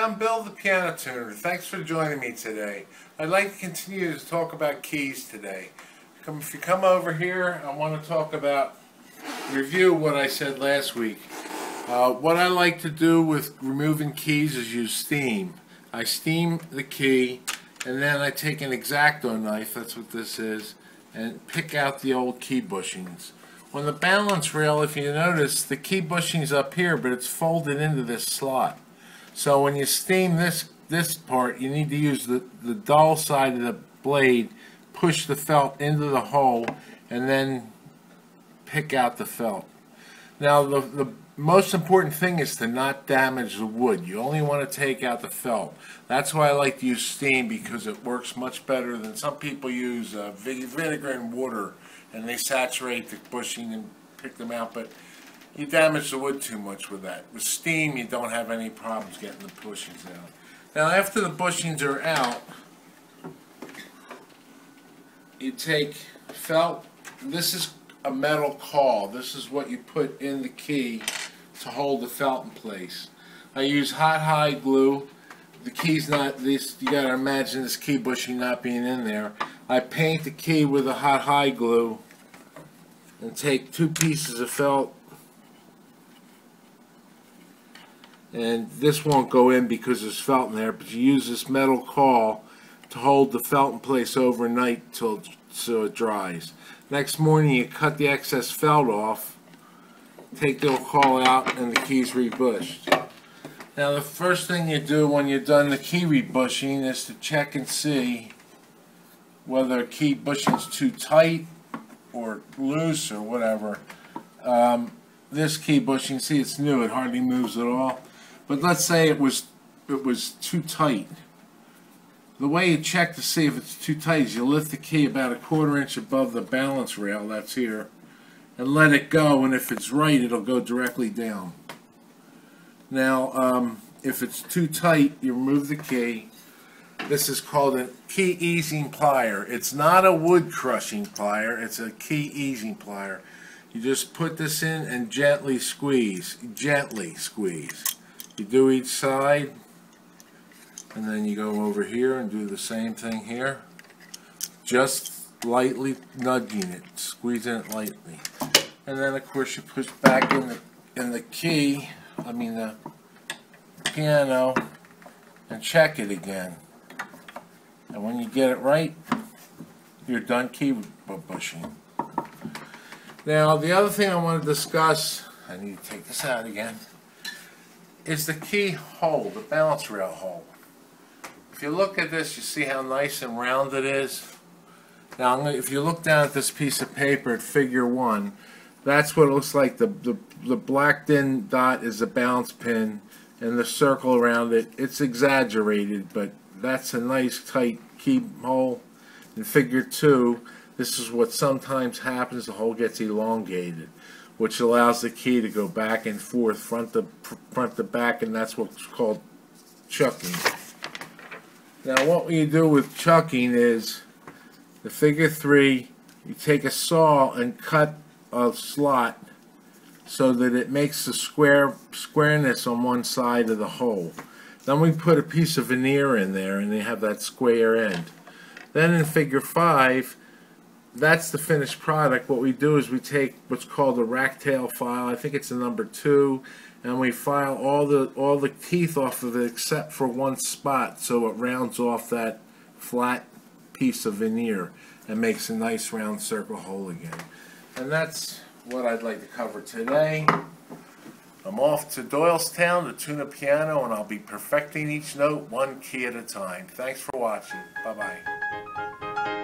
I'm Bill the Piano Tuner. Thanks for joining me today. I'd like to continue to talk about keys today. If you come over here, I want to talk about, review what I said last week. What I like to do with removing keys is use steam. I steam the key, and then I take an X-Acto knife, that's what this is, and pick out the old key bushings. On the balance rail, if you notice, the key bushing's up here, but it's folded into this slot. So when you steam this part, you need to use the dull side of the blade, push the felt into the hole, and then pick out the felt. Now the most important thing is to not damage the wood. You only want to take out the felt. That's why I like to use steam, because it works much better than some people use vinegar and water, and they saturate the bushing and pick them out, but you damage the wood too much with that. With steam, you don't have any problems getting the bushings out. Now after the bushings are out, you take felt. This is a metal caul. This is what you put in the key to hold the felt in place. I use hot hide glue. The key's not this. You gotta imagine this key bushing not being in there. I paint the key with a hot hide glue and take 2 pieces of felt. And this won't go in because there's felt in there, but you use this metal caul to hold the felt in place overnight so it dries. Next morning you cut the excess felt off, take the caul out, and the key's rebushed. Now the first thing you do when you're done the key rebushing is to check and see whether a key bushing's too tight or loose or whatever. This key bushing, see, it's new, it hardly moves at all. But let's say it was too tight. The way you check to see if it's too tight is you lift the key about a 1/4 inch above the balance rail, that's here, and let it go, and if it's right, it'll go directly down. Now, if it's too tight, you remove the key. This is called a key easing plier. It's not a wood crushing plier, it's a key easing plier. You just put this in and gently squeeze. Gently squeeze. You do each side, and then you go over here and do the same thing here. Just lightly nudging it, squeezing it lightly. And then of course you push back in the key, the piano, and check it again. And when you get it right, you're done key bushing. Now the other thing I want to discuss, I need to take this out again, is the key hole, the balance rail hole. If you look at this, you see how nice and round it is. Now if you look down at this piece of paper at figure 1, that's what it looks like. The blacked in dot is the balance pin, and the circle around it, it's exaggerated, but that's a nice tight key hole. In figure 2, this is what sometimes happens, the hole gets elongated, which allows the key to go back and forth, front to back, and that's what's called chucking. Now what you do with chucking is, the figure 3, you take a saw and cut a slot so that it makes the squareness on one side of the hole. Then we put a piece of veneer in there and they have that square end. Then in figure 5, that's the finished product. What we do is we take what's called a rack tail file, I think it's a number 2, and we file all the teeth off of it except for one spot, so it rounds off that flat piece of veneer and makes a nice round circle hole again. And that's what I'd like to cover today. I'm off to Doylestown to tune a piano, and I'll be perfecting each note 1 key at a time. Thanks for watching. Bye-bye.